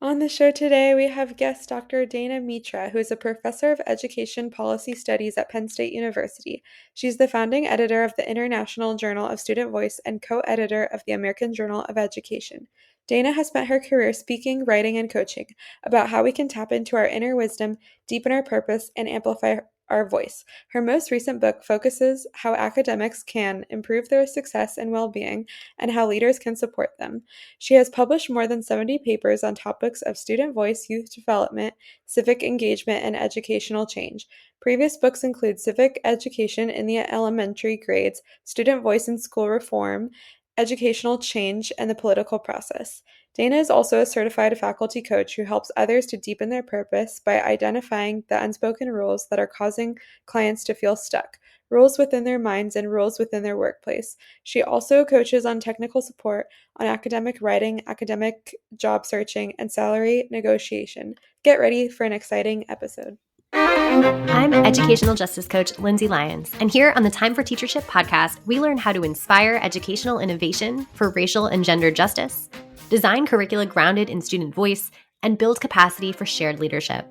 On the show today, we have guest Dr. Dana Mitra, who is a professor of education policy studies at Penn State University. She's the founding editor of the International Journal of Student Voice and co editor of the American Journal of Education. Dana has spent her career speaking, writing, and coaching about how we can tap into our inner wisdom, deepen our purpose, and amplify our voice. Her most recent book focuses how academics can improve their success and well being and how leaders can support them. She has published more than 70 papers on topics of student voice, youth development, civic engagement, and educational change. Previous books include Civic Education in the Elementary Grades, Student Voice in School Reform, Educational Change, and the Political Process. Dana is also a certified faculty coach who helps others to deepen their purpose by identifying the unspoken rules that are causing clients to feel stuck, rules within their minds and rules within their workplace. She also coaches on technical support, on academic writing, academic job searching, and salary negotiation. Get ready for an exciting episode. I'm educational justice coach Lindsay Lyons, and here on the Time for Teachership podcast, we learn how to inspire educational innovation for racial and gender justice, design curricula grounded in student voice, and build capacity for shared leadership.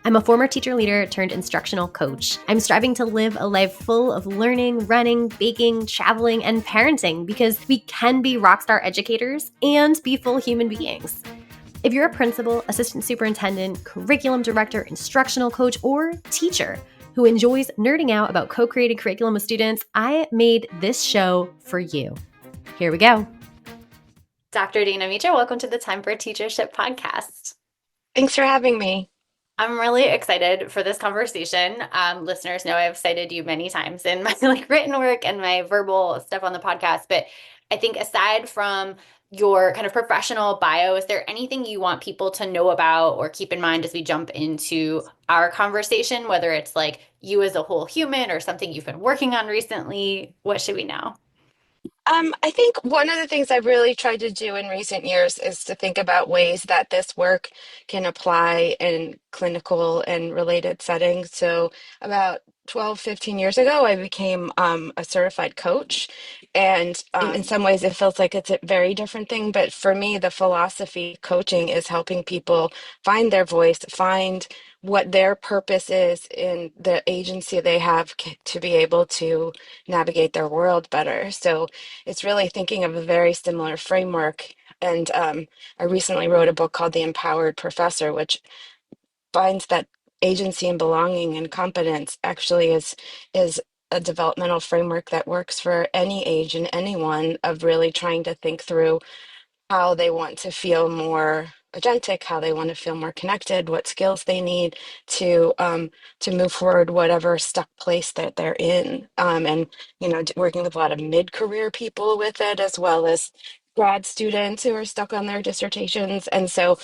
I'm a former teacher leader turned instructional coach. I'm striving to live a life full of learning, running, baking, traveling, and parenting because we can be rockstar educators and be full human beings. If you're a principal, assistant superintendent, curriculum director, instructional coach, or teacher who enjoys nerding out about co-created curriculum with students, I made this show for you. Here we go. Dr. Dana Mitra, welcome to the Time for Teachership podcast. Thanks for having me. I'm really excited for this conversation. Listeners know I've cited you many times in my written work and my verbal stuff on the podcast, but I think aside from your kind of professional bio, is there anything you want people to know about or keep in mind as we jump into our conversation, whether it's like you as a whole human or something you've been working on recently? What should we know? I think one of the things I've really tried to do in recent years is to think about ways that this work can apply in clinical and related settings. So about 12, 15 years ago, I became a certified coach. And in some ways, it feels like it's a very different thing. But for me, the philosophy of coaching is helping people find their voice, find what their purpose is in the agency they have to be able to navigate their world better. So it's really thinking of a very similar framework. And I recently wrote a book called The Empowered Professor, which finds that agency and belonging and competence actually is a developmental framework that works for any age and anyone, of really trying to think through how they want to feel more authentic, how they want to feel more connected, what skills they need to move forward, whatever stuck place that they're in, and working with a lot of mid-career people with it, as well as grad students who are stuck on their dissertations. And so,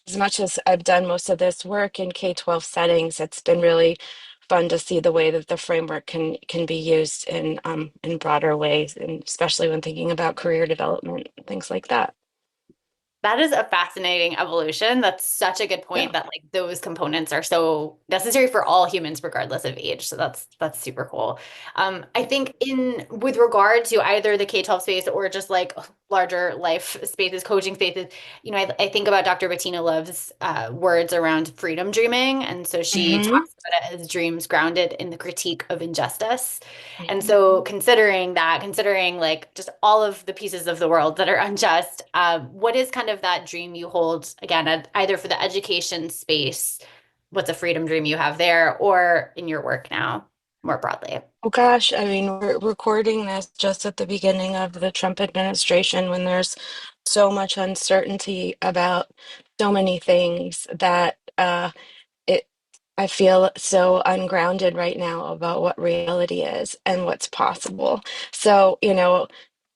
as much as I've done most of this work in K-12 settings, it's been really fun to see the way that the framework can be used in broader ways, and especially when thinking about career development, things like that. That is a fascinating evolution. That's such a good point Yeah. that like those components are so necessary for all humans, regardless of age. So that's super cool. I think in with regard to either the K-12 space or just like larger life spaces, coaching spaces, I think about Dr. Bettina Love's words around freedom dreaming. And so she hmm talks about it as dreams grounded in the critique of injustice. And so considering like just all of the pieces of the world that are unjust, what is kind of that dream you hold again, either for the education space, what's a freedom dream you have there, or in your work now more broadly? Oh gosh, I mean, we're recording this just at the beginning of the Trump administration, when there's so much uncertainty about so many things that it I feel so ungrounded right now about what reality is and what's possible. So,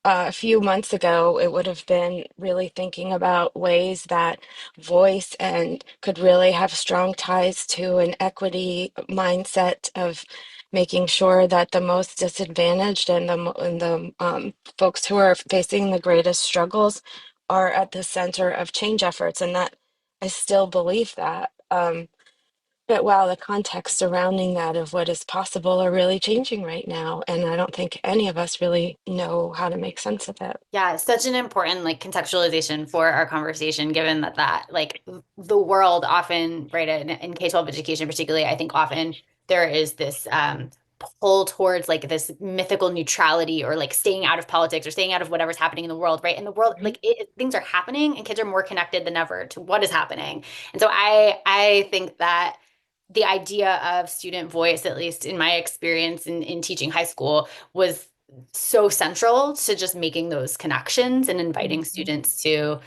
a few months ago, it would have been really thinking about ways that voice and could really have strong ties to an equity mindset of making sure that the most disadvantaged and the folks who are facing the greatest struggles are at the center of change efforts, and that I still believe that. But wow, the context surrounding that of what is possible are really changing right now. And I don't think any of us really know how to make sense of it. Yeah, it's such an important like contextualization for our conversation, given that like the world often, right, in K-12 education particularly, I think often there is this pull towards like this mythical neutrality or like staying out of politics or staying out of whatever's happening in the world, right? In the world, Mhm. like things are happening and kids are more connected than ever to what is happening. And so I think that the idea of student voice, at least in my experience in teaching high school, was so central to just making those connections and inviting Mhm. students to,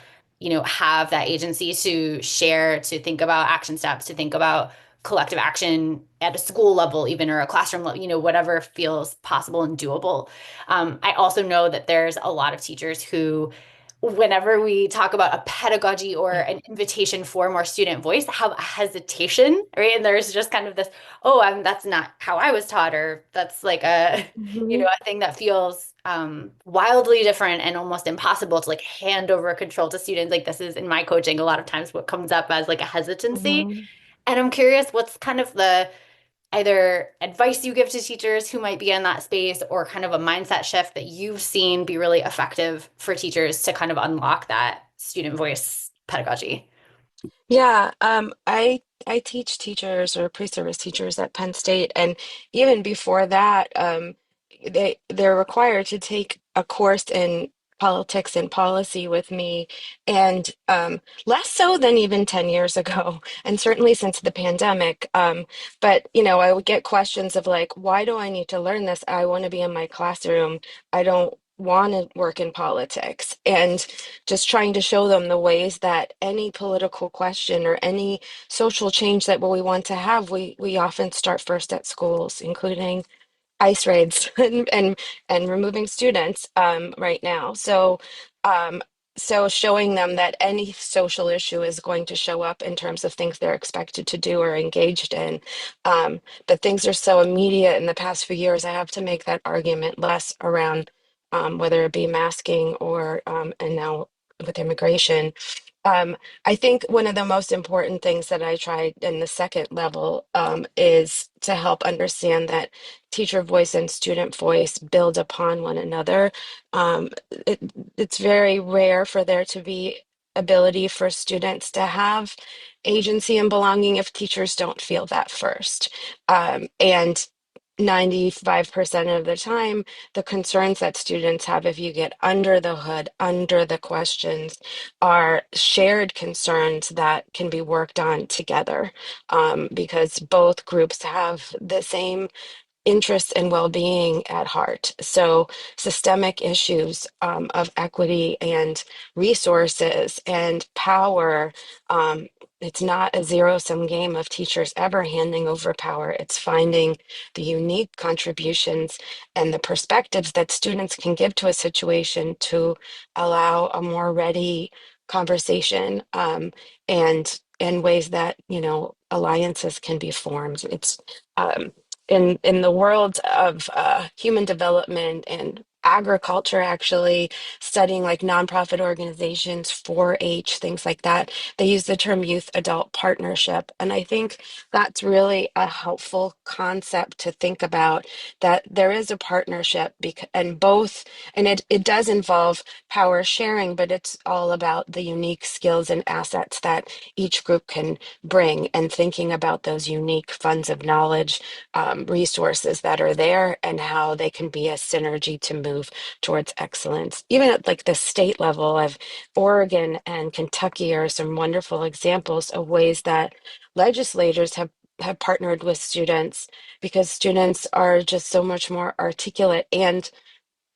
have that agency to share, to think about action steps, to think about collective action at a school level, even or a classroom level, whatever feels possible and doable. I also know that there's a lot of teachers who, whenever we talk about a pedagogy or an invitation for more student voice, have a hesitation, right? And there's just kind of this, oh, that's not how I was taught, or that's like a, Mhm. a thing that feels wildly different and almost impossible to like hand over control to students. Like this is in my coaching, a lot of times what comes up as like a hesitancy. Mhm. And I'm curious, what's kind of the either advice you give to teachers who might be in that space or kind of a mindset shift that you've seen be really effective for teachers to kind of unlock that student voice pedagogy? Yeah, I teach teachers or pre-service teachers at Penn State, and even before that, they're required to take a course in politics and policy with me, and less so than even 10 years ago, and certainly since the pandemic. But I would get questions of like, why do I need to learn this? I want to be in my classroom. I don't want to work in politics, and just trying to show them the ways that any political question or any social change that we want to have, we often start first at schools, including ice raids and removing students right now. Um, so showing them that any social issue is going to show up in terms of things they're expected to do or engaged in. But things are so immediate in the past few years, I have to make that argument less around whether it be masking or and now with immigration. Um, I think one of the most important things that I tried in the second level is to help understand that teacher voice and student voice build upon one another. Um, it, it's very rare for there to be ability for students to have agency and belonging if teachers don't feel that first. And 95% of the time, the concerns that students have, if you get under the hood, under the questions, are shared concerns that can be worked on together because both groups have the same interests and well-being at heart. So systemic issues of equity and resources and power. It's not a zero-sum game of teachers ever handing over power. It's finding the unique contributions and the perspectives that students can give to a situation to allow a more ready conversation and ways that alliances can be formed. It's in the world of human development and agriculture, actually studying like nonprofit organizations, 4-H, things like that, they use the term youth adult partnership. And I think that's really a helpful concept to think about, that there is a partnership and both, and it does involve power sharing, but it's all about the unique skills and assets that each group can bring, and thinking about those unique funds of knowledge, resources that are there, and how they can be a synergy to move towards excellence. Even at like the state level of Oregon and Kentucky are some wonderful examples of ways that legislators have partnered with students, because students are just so much more articulate, and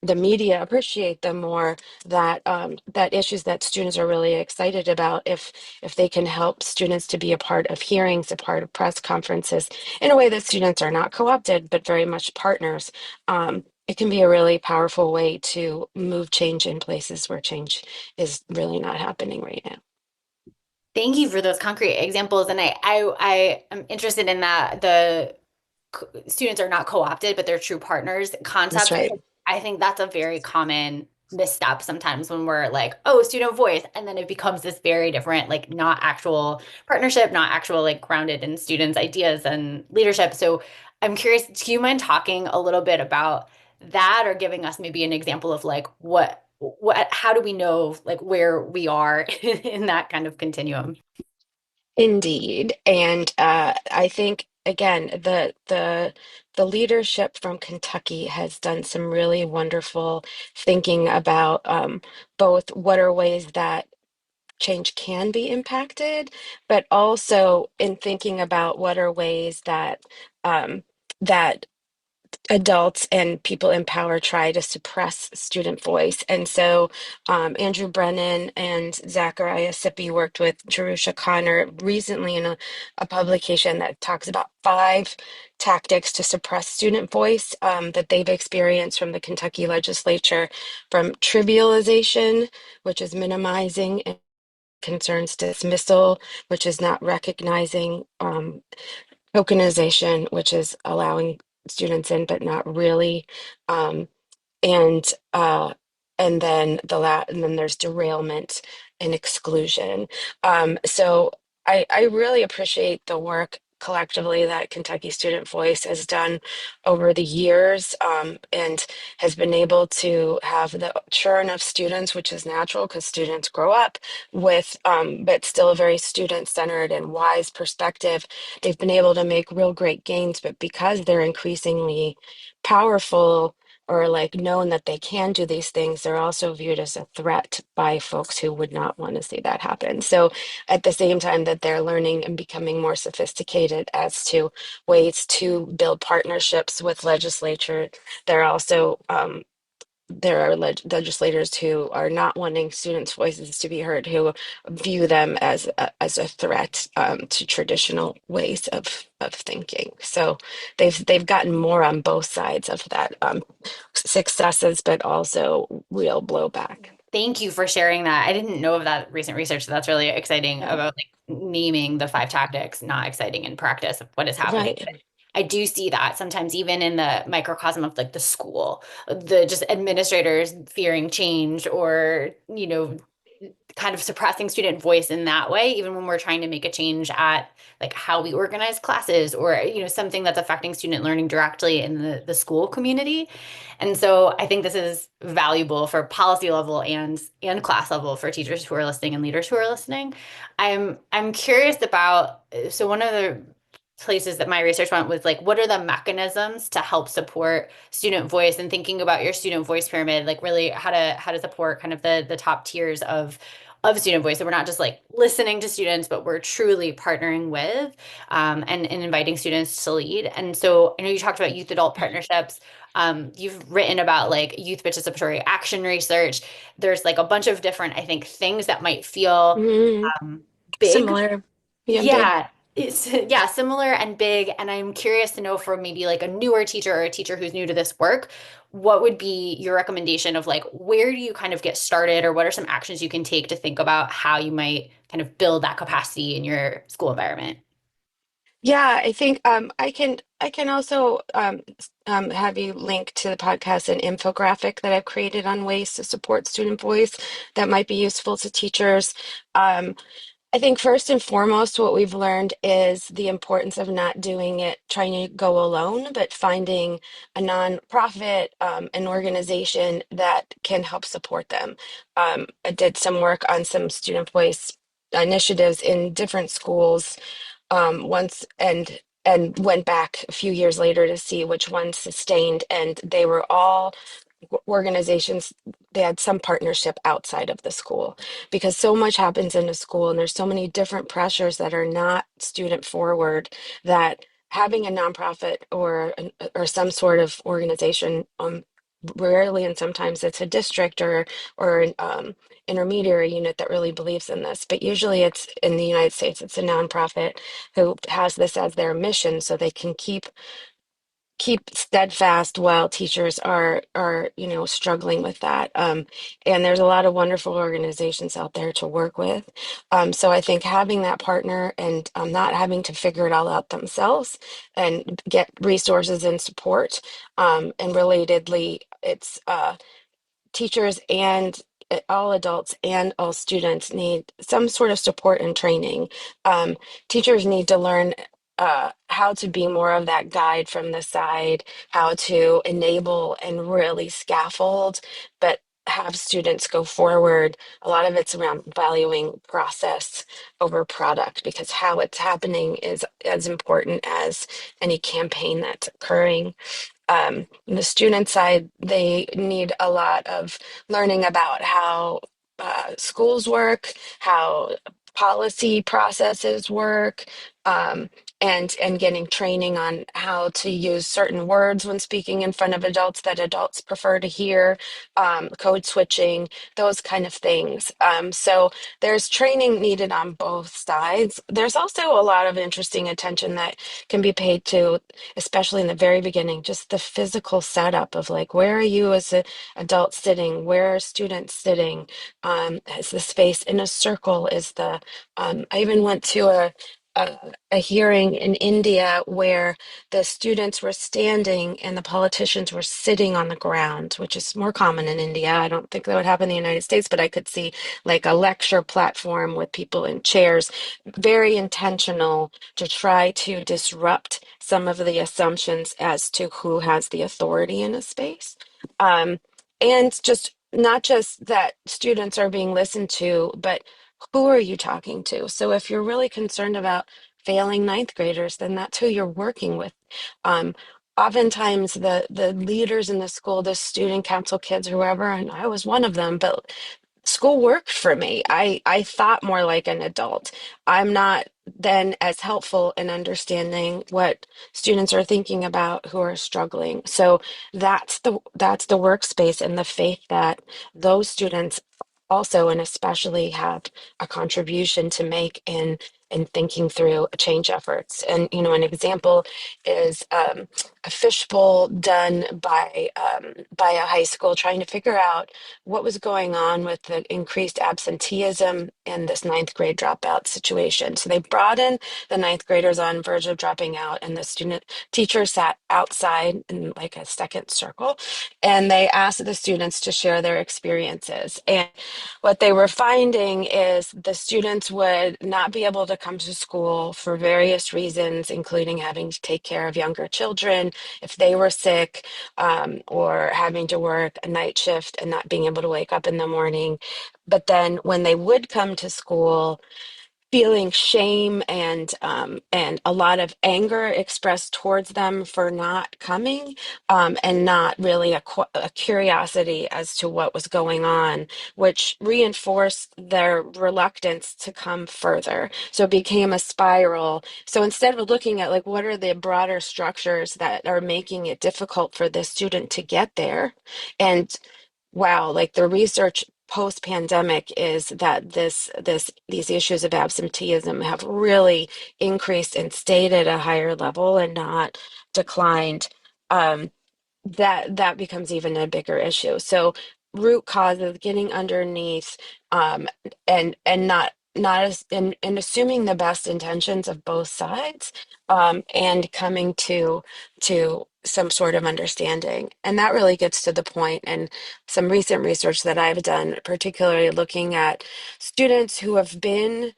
the media appreciate them more, that issues that students are really excited about, if they can help students to be a part of hearings, a part of press conferences, in a way that students are not co-opted but very much partners. It can be a really powerful way to move change in places where change is really not happening right now. Thank you for those concrete examples. And I am interested in that the students are not co-opted, but they're true partners That's concept, right. because I think that's a very common misstep sometimes when we're like, oh, student voice, and then it becomes this very different, like not actual partnership, not actual like grounded in students' ideas and leadership. So I'm curious, do you mind talking a little bit about that or giving us maybe an example of like how do we know like where we are in that kind of continuum? Indeed. And I think again, the leadership from Kentucky has done some really wonderful thinking about both what are ways that change can be impacted, but also in thinking about what are ways that that adults and people in power try to suppress student voice. And so Andrew Brennan and Zachariah Sippy worked with Jerusha Connor recently in a publication that talks about 5 tactics to suppress student voice that they've experienced from the Kentucky legislature, from trivialization, which is minimizing and concerns, dismissal, which is not recognizing, tokenization, which is allowing students in but not really, um, and uh, and then there's derailment and exclusion. So I really appreciate the work collectively that Kentucky Student Voice has done over the years, and has been able to have the churn of students, which is natural because students grow up with, but still a very student-centered and wise perspective. They've been able to make real great gains, but because they're increasingly powerful or like known that they can do these things, they're also viewed as a threat by folks who would not want to see that happen. So at the same time that they're learning and becoming more sophisticated as to ways to build partnerships with legislature, they're also there are legislators who are not wanting students' voices to be heard, who view them as a threat to traditional ways of thinking. So they've gotten more on both sides of that, successes, but also real blowback. Thank you for sharing that. I didn't know of that recent research, so that's really exciting Yeah, about like naming the 5 tactics, not exciting in practice of what is happening. right. I do see that sometimes even in the microcosm of like the school, the just administrators fearing change or, kind of suppressing student voice in that way, even when we're trying to make a change at like how we organize classes or, something that's affecting student learning directly in the school community. And so I think this is valuable for policy level and class level for teachers who are listening and leaders who are listening. I'm curious about so one of the places that my research went was like what are the mechanisms to help support student voice and thinking about your student voice pyramid, like really how to support kind of the top tiers of student voice. So we're not just like listening to students, but we're truly partnering with and inviting students to lead. And so I know you talked about youth adult partnerships. You've written about like youth participatory action research. There's like a bunch of different, I think, things that might feel Mhm. big. Similar. Yeah, big. Yeah, it's yeah, similar and big. And I'm curious to know for maybe like a newer teacher or a teacher who's new to this work, what would be your recommendation of like where do you kind of get started or what are some actions you can take to think about how you might kind of build that capacity in your school environment? Yeah, I think I can also have you link to the podcast an infographic that I've created on ways to support student voice that might be useful to teachers. Um, I think first and foremost, what we've learned is the importance of not doing it, trying to go alone, but finding a nonprofit, an organization that can help support them. I did some work on some student voice initiatives in different schools once and went back a few years later to see which ones sustained, and they were all organizations. They had some partnership outside of the school because so much happens in a school and there's so many different pressures that are not student forward, that having a nonprofit or some sort of organization, rarely and sometimes it's a district or an intermediary unit that really believes in this, but usually it's in the United States it's a nonprofit who has this as their mission so they can keep steadfast while teachers are struggling with that, and there's a lot of wonderful organizations out there to work with, so I think having that partner and not having to figure it all out themselves and get resources and support, and relatedly it's teachers and all adults and all students need some sort of support and training. Teachers need to learn how to be more of that guide from the side, how to enable and really scaffold, but have students go forward. A lot of it's around valuing process over product because how it's happening is as important as any campaign that's occurring. The student side, they need a lot of learning about how schools work, how policy processes work, um, and getting training on how to use certain words when speaking in front of adults that adults prefer to hear, code switching, those kind of things. So there's training needed on both sides. There's also a lot of interesting attention that can be paid to, especially in the very beginning, just the physical setup of like, where are you as an adult sitting? Where are students sitting? Is the space in a circle? I even went to a, a hearing in India where the students were standing and the politicians were sitting on the ground, which is more common in India. I don't think that would happen in the United States, but I could see like a lecture platform with people in chairs, very intentional to try to disrupt some of the assumptions as to who has the authority in a space. Um, and just not just that students are being listened to, but who are you talking to? So if you're really concerned about failing ninth graders, then that's who you're working with. Um, Oftentimes the leaders in the school, the student council kids, whoever, and I was one of them, but school worked for me. I thought more like an adult. I'm not then as helpful in understanding what students are thinking about who are struggling. So that's the workspace and the faith that those students also and especially have a contribution to make in thinking through change efforts. And an example is a fishbowl done by a high school trying to figure out what was going on with the increased absenteeism in this ninth grade dropout situation. So they brought in the ninth graders on verge of dropping out, and the student teacher sat outside in like a second circle, and they asked the students to share their experiences. And what they were finding is the students would not be able to come to school for various reasons, including having to take care of younger children if they were sick, or having to work a night shift and not being able to wake up in the morning. But then when they would come to school, feeling shame and a lot of anger expressed towards them for not coming, and not really a curiosity as to what was going on, which reinforced their reluctance to come further. So it became a spiral. So instead of looking at like what are the broader structures that are making it difficult for this student to get there, and wow, like the research post-pandemic is that these issues of absenteeism have really increased and stayed at a higher level and not declined. Um, that becomes even a bigger issue. So root causes, getting underneath, and not as and assuming the best intentions of both sides, and coming to some sort of understanding. And that really gets to the point. And some recent research that I've done, particularly looking at students who have been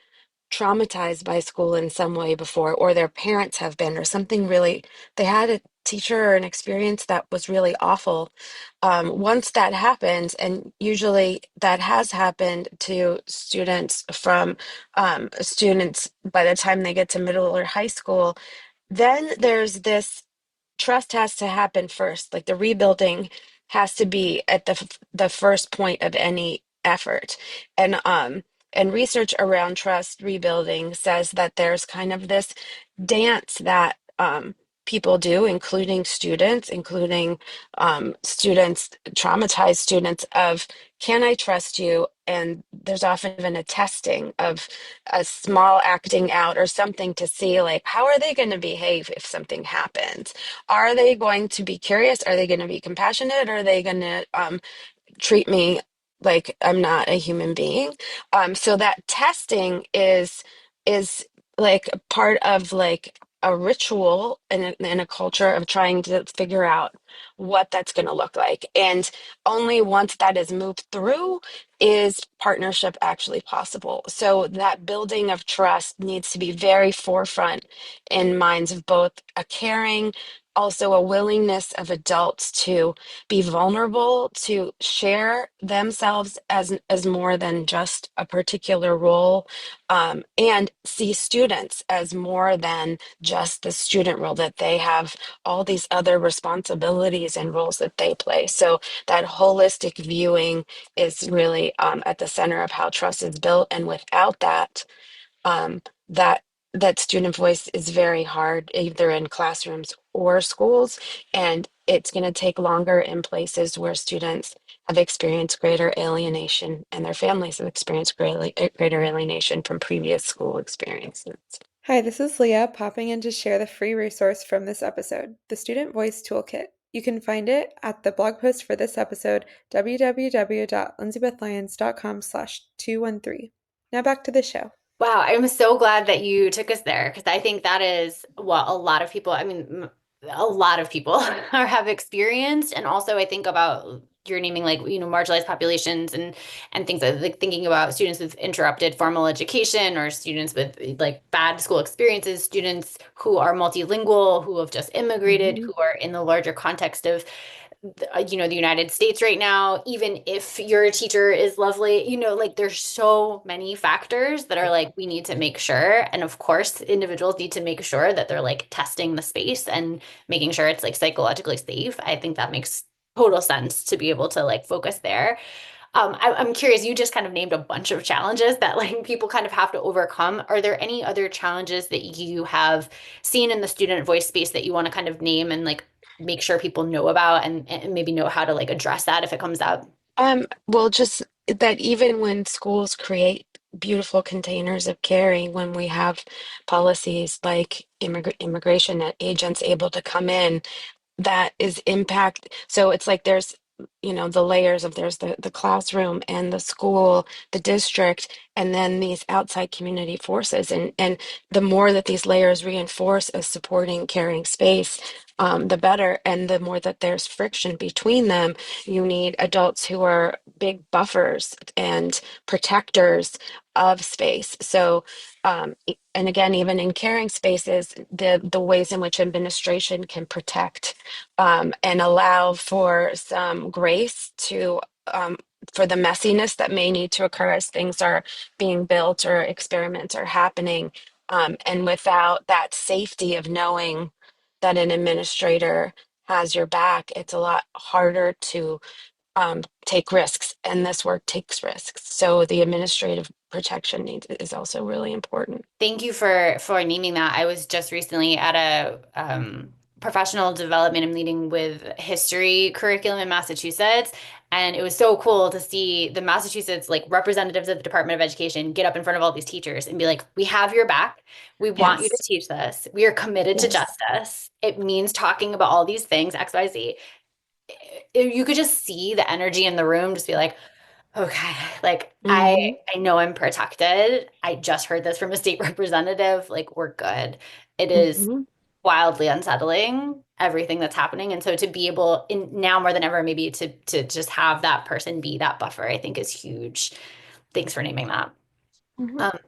traumatized by school in some way before, or their parents have been, or something really, they had a teacher or an experience that was really awful. Once that happens, and usually that has happened to students from students by the time they get to middle or high school, then there's this trust has to happen first. Like the rebuilding has to be at the first point of any effort. And research around trust rebuilding says that there's kind of this dance that people do, including students, traumatized students, of can I trust you? And there's often even a testing of a small acting out or something to see like how are they going to behave if something happens? Are they going to be curious? Are they going to be compassionate? Are they going to treat me like I'm not a human being? So that testing is like part of like a ritual and a culture of trying to figure out what that's going to look like. And only once that is moved through is partnership actually possible. So that building of trust needs to be very forefront in minds of both a caring, also a willingness of adults to be vulnerable, to share themselves as more than just a particular role, and see students as more than just the student role, that they have all these other responsibilities and roles that they play. So that holistic viewing is really at the center of how trust is built. And without that, um, that that student voice is very hard, either in classrooms or schools, and it's going to take longer in places where students have experienced greater alienation and their families have experienced greater alienation from previous school experiences. Hi, this is Leah popping in to share the free resource from this episode, the Student Voice Toolkit. You can find it at the blog post for this episode, www.lindsaybethlyons.com/213. Now back to the show. Wow, I'm so glad that you took us there because I think that is what a lot of people, a lot of people are have experienced. And also I think about you're naming like, marginalized populations and things like thinking about students with interrupted formal education or students with like bad school experiences, students who are multilingual, who have just immigrated, Mhm. who are in the larger context of the United States right now, even if your teacher is lovely, like there's so many factors that are like, we need to make sure. And of course, individuals need to make sure that they're like testing the space and making sure it's like psychologically safe. I think that makes total sense to be able to like focus there. I'm curious, you just kind of named a bunch of challenges that like people kind of have to overcome. Are there any other challenges that you have seen in the student voice space that you want to kind of name and like make sure people know about and maybe know how to like address that if it comes up? Well, just that even when schools create beautiful containers of caring, when we have policies like immigration agents able to come in, that is impact. So it's like there's, the layers of there's the classroom and the school, the district, and then these outside community forces. And the more that these layers reinforce a supporting, caring space, the better. And the more that there's friction between them, you need adults who are big buffers and protectors of space. So and again, even in caring spaces, the ways in which administration can protect and allow for some grace to for the messiness that may need to occur as things are being built or experiments are happening. And without that safety of knowing that an administrator has your back, it's a lot harder to take risks, and this work takes risks. So the administrative protection needs is also really important. Thank you for naming that. I was just recently at a professional development and meeting with history curriculum in Massachusetts, and it was so cool to see the Massachusetts like representatives of the Department of Education get up in front of all these teachers and be like, "We have your back. We want you to Yes. teach this. We are committed to Yes. justice. It means talking about all these things, XYZ." You could just see the energy in the room, just be like, okay, like Hmm. I know I'm protected. I just heard this from a state representative. Like we're good. It is Hmm. wildly unsettling, everything that's happening. And so to be able in now more than ever, maybe to just have that person be that buffer, I think is huge. Thanks for naming that. Hmm. Um,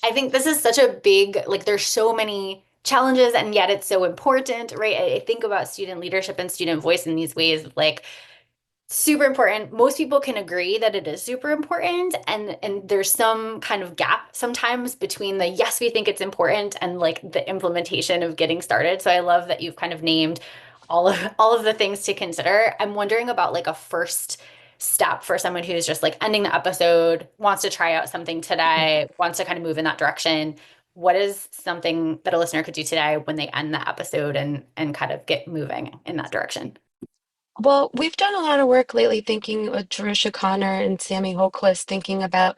I think this is such a big, like there's so many challenges and yet it's so important, right? I think about student leadership and student voice in these ways of like super important. Most people can agree that it is super important and there's some kind of gap sometimes between the yes, we think it's important and like the implementation of getting started. So I love that you've kind of named all of the things to consider. I'm wondering about like a first step for someone who's just like ending the episode, wants to try out something today, wants to kind of move in that direction. What is something that a listener could do today when they end the episode and kind of get moving in that direction? Well, we've done a lot of work lately thinking with Jerusha Connor and Sammy Holquist, thinking about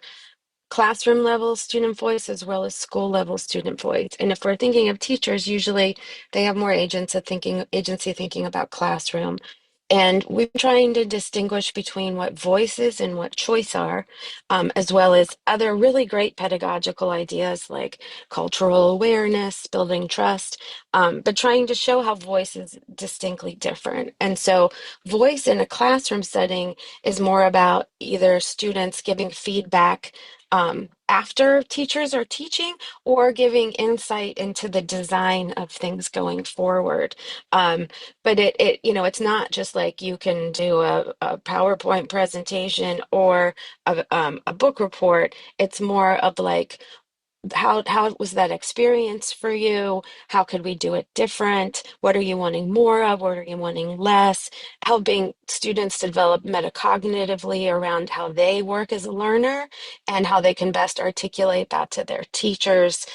classroom level student voice as well as school level student voice. And if we're thinking of teachers, usually they have more agency thinking about classroom. And we're trying to distinguish between what voice is and what choice are, as well as other really great pedagogical ideas like cultural awareness, building trust, but trying to show how voice is distinctly different. And so, voice in a classroom setting is more about either students giving feedback. After teachers are teaching, or giving insight into the design of things going forward. Um, but it's not just like you can do a PowerPoint presentation or a book report. It's more of like, how was that experience for you? How could we do it different? What are you wanting more of? What are you wanting less? Helping students develop metacognitively around how they work as a learner and how they can best articulate that to their teachers.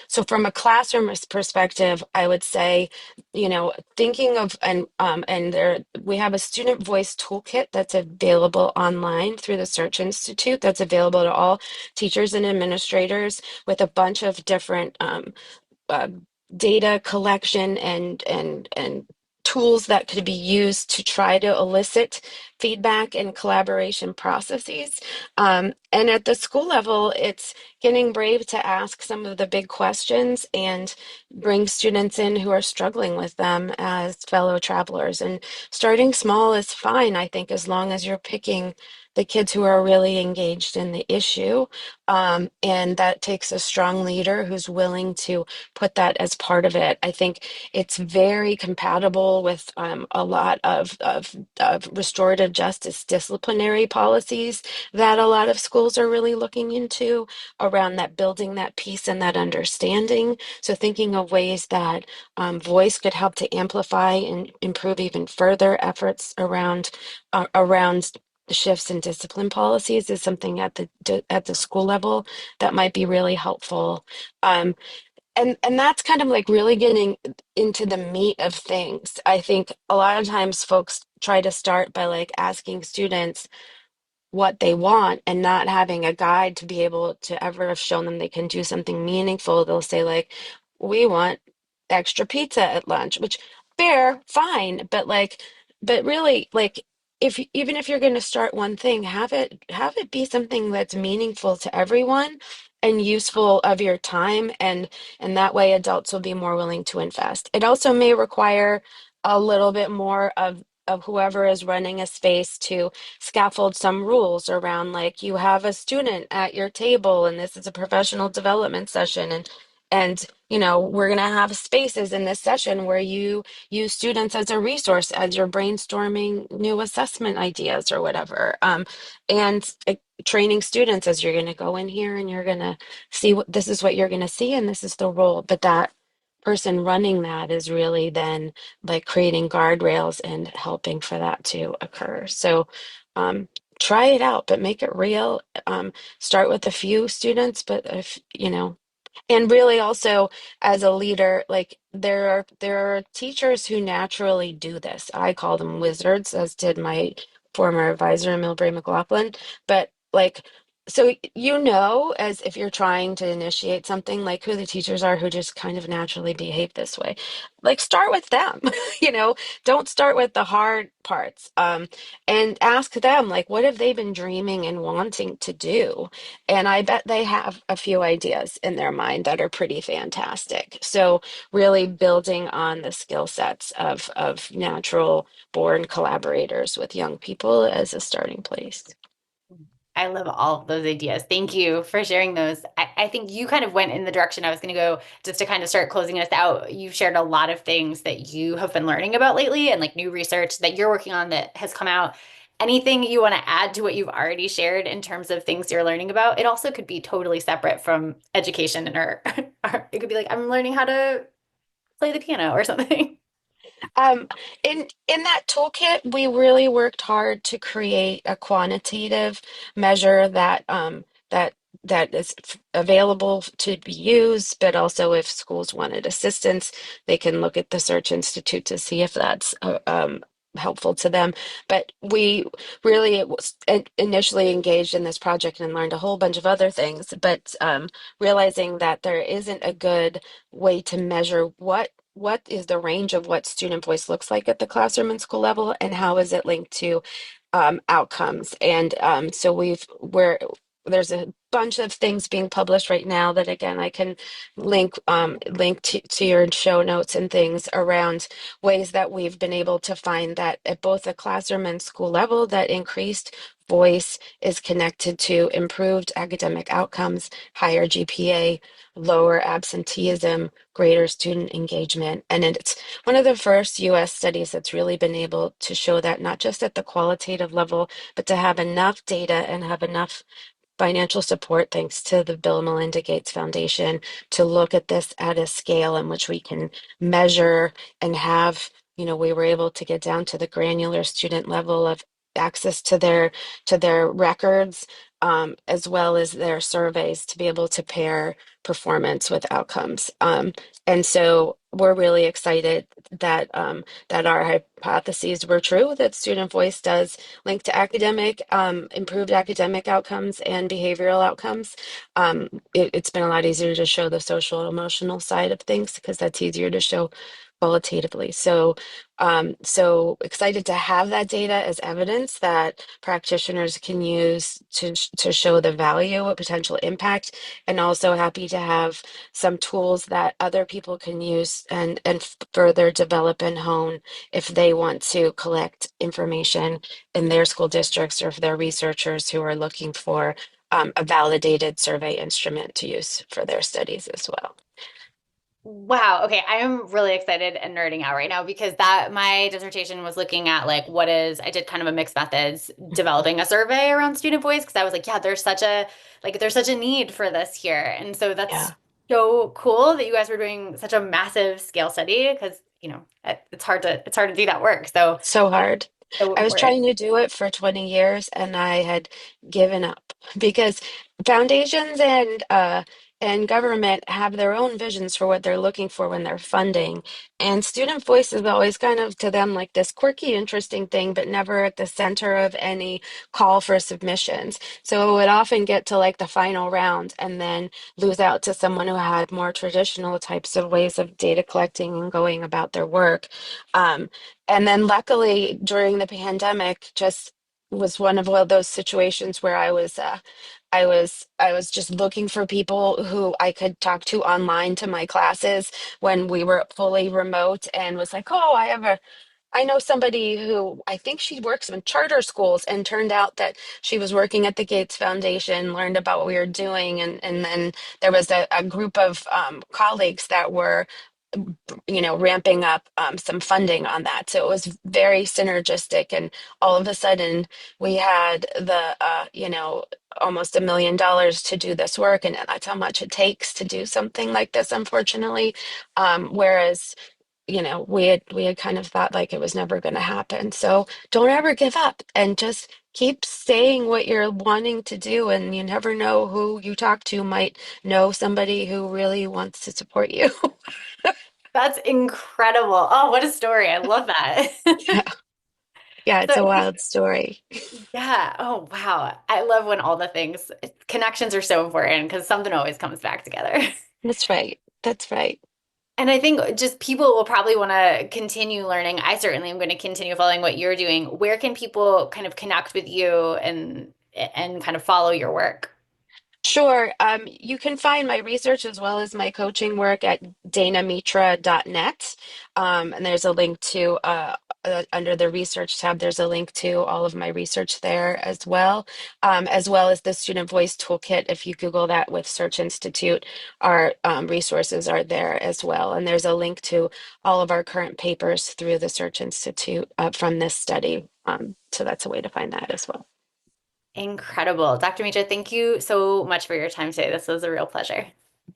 So from a classroom perspective, I would say, thinking of, and there we have a student voice toolkit that's available online through the Search Institute, that's available to all teachers and administrators, with a bunch of different uh, data collection and tools that could be used to try to elicit feedback and collaboration processes. And at the school level, it's getting brave to ask some of the big questions and bring students in who are struggling with them as fellow travelers. And starting small is fine, I think, as long as you're picking the kids who are really engaged in the issue. And that takes a strong leader who's willing to put that as part of it. I think it's very compatible with a lot of restorative justice disciplinary policies that a lot of schools are really looking into around that, building that peace and that understanding. So thinking of ways that voice could help to amplify and improve even further efforts around shifts in discipline policies is something at the school level that might be really helpful. Um, and that's kind of like really getting into the meat of things. I think a lot of times folks try to start by like asking students what they want and not having a guide to be able to ever have shown them they can do something meaningful. They'll say like, we want extra pizza at lunch, which fair, fine, but really like, if even if you're going to start one thing, have it be something that's meaningful to everyone and useful of your time, and that way adults will be more willing to invest. It also may require a little bit more of whoever is running a space to scaffold some rules around, like, you have a student at your table and this is a professional development session, and we're going to have spaces in this session where you use students as a resource as you're brainstorming new assessment ideas or whatever, and training students as you're going to go in here and you're going to see what this is what you're going to see and this is the role. But that person running that is really then like creating guardrails and helping for that to occur. So um, try it out, but make it real. Start with a few students, but if and really also, as a leader, like there are teachers who naturally do this. I call them wizards, as did my former advisor, Milbrae McLaughlin. But like, so as if you're trying to initiate something, like who the teachers are who just kind of naturally behave this way. Like, start with them, you know, don't start with the hard parts. And ask them, like, what have they been dreaming and wanting to do? And I bet they have a few ideas in their mind that are pretty fantastic. So really building on the skill sets of natural born collaborators with young people as a starting place. I love all of those ideas. Thank you for sharing those. I think you kind of went in the direction I was going to go, just to kind of start closing us out. You've shared a lot of things that you have been learning about lately and like new research that you're working on that has come out. Anything you want to add to what you've already shared in terms of things you're learning about? It also could be totally separate from education, and or it could be like, I'm learning how to play the piano or something. Um, in that toolkit, we really worked hard to create a quantitative measure that is available to be used, but also if schools wanted assistance, they can look at the Search Institute to see if that's helpful to them. But we really initially engaged in this project and learned a whole bunch of other things, but realizing that there isn't a good way to measure what what is the range of what student voice looks like at the classroom and school level, and how is it linked to outcomes. And so there's a bunch of things being published right now that again I can link to your show notes and things around ways that we've been able to find that at both the classroom and school level that increased voice is connected to improved academic outcomes, higher GPA, lower absenteeism, greater student engagement. And it's one of the first US studies that's really been able to show that not just at the qualitative level, but to have enough data and have enough financial support, thanks to the Bill and Melinda Gates Foundation, to look at this at a scale in which we can measure and have, we were able to get down to the granular student level of access to their records, as well as their surveys to be able to pair performance with outcomes. And so we're really excited that our hypotheses were true, that student voice does link to improved academic outcomes and behavioral outcomes. It's been a lot easier to show the social and emotional side of things because that's easier to show qualitatively. So excited to have that data as evidence that practitioners can use to show the value, a potential impact, and also happy to have some tools that other people can use and further develop and hone if they want to collect information in their school districts, or if they're researchers who are looking for a validated survey instrument to use for their studies as well. Wow. Okay. I am really excited and nerding out right now because my dissertation was looking at like I did kind of a mixed methods developing a survey around student voice because I was like, yeah, there's such a need for this here. And so Yeah. that's so cool that you guys were doing such a massive scale study because, it's hard to do that work. So hard. So I was important. trying to do it for 20 years and I had given up because foundations and government have their own visions for what they're looking for when they're funding. And student voice is always kind of to them like this quirky, interesting thing, but never at the center of any call for submissions. So it would often get to like the final round and then lose out to someone who had more traditional types of ways of data collecting and going about their work. And then luckily during the pandemic, just was one of those situations where I was just looking for people who I could talk to online to my classes when we were fully remote, and was like, oh, I know somebody who I think she works in charter schools, and turned out that she was working at the Gates Foundation, learned about what we were doing, and then there was a group of colleagues that were ramping up some funding on that. So it was very synergistic. And all of a sudden, we had almost $1 million to do this work. And that's how much it takes to do something like this, unfortunately. Whereas, we had kind of thought like it was never going to happen. So don't ever give up and just keep saying what you're wanting to do. And you never know who you talk to might know somebody who really wants to support you. That's incredible. Oh, what a story. I love that. Yeah. Yeah, it's a So wild story. yeah. Oh, wow. I love when all the connections are so important because something always comes back together. That's right. That's right. And I think just people will probably want to continue learning. I certainly am going to continue following what you're doing. Where can people kind of connect with you and kind of follow your work? Sure. You can find my research as well as my coaching work at danamitra.net. And there's a link to, under the research tab, there's a link to all of my research there as well as the Student Voice Toolkit. If you Google that with Search Institute, our resources are there as well. And there's a link to all of our current papers through the Search Institute from this study. So that's a way to find that as well. Incredible. Dr. Mitra, thank you so much for your time today. This was a real pleasure.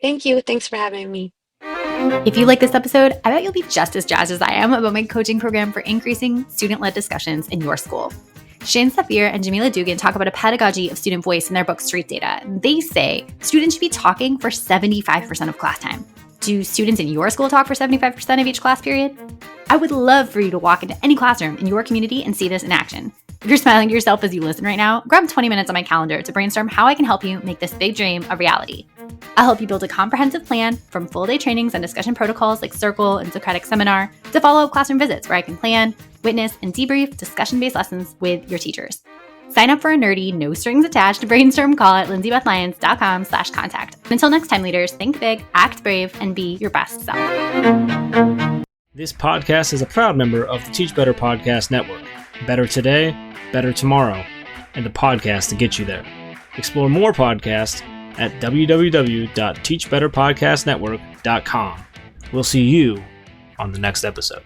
Thank you. Thanks for having me. If you like this episode, I bet you'll be just as jazzed as I am about my coaching program for increasing student-led discussions in your school. Shane Safir and Jamila Dugan talk about a pedagogy of student voice in their book, Street Data. They say students should be talking for 75% of class time. Do students in your school talk for 75% of each class period? I would love for you to walk into any classroom in your community and see this in action. If you're smiling to yourself as you listen right now, grab 20 minutes on my calendar to brainstorm how I can help you make this big dream a reality. I'll help you build a comprehensive plan from full-day trainings and discussion protocols like Circle and Socratic Seminar to follow-up classroom visits where I can plan, witness, and debrief discussion-based lessons with your teachers. Sign up for a nerdy, no strings attached brainstorm call at lindsaybethlyons.com/contact. Until next time, leaders, think big, act brave, and be your best self. This podcast is a proud member of the Teach Better Podcast Network. Better today, better tomorrow, and the podcast to get you there. Explore more podcasts at www.teachbetterpodcastnetwork.com. We'll see you on the next episode.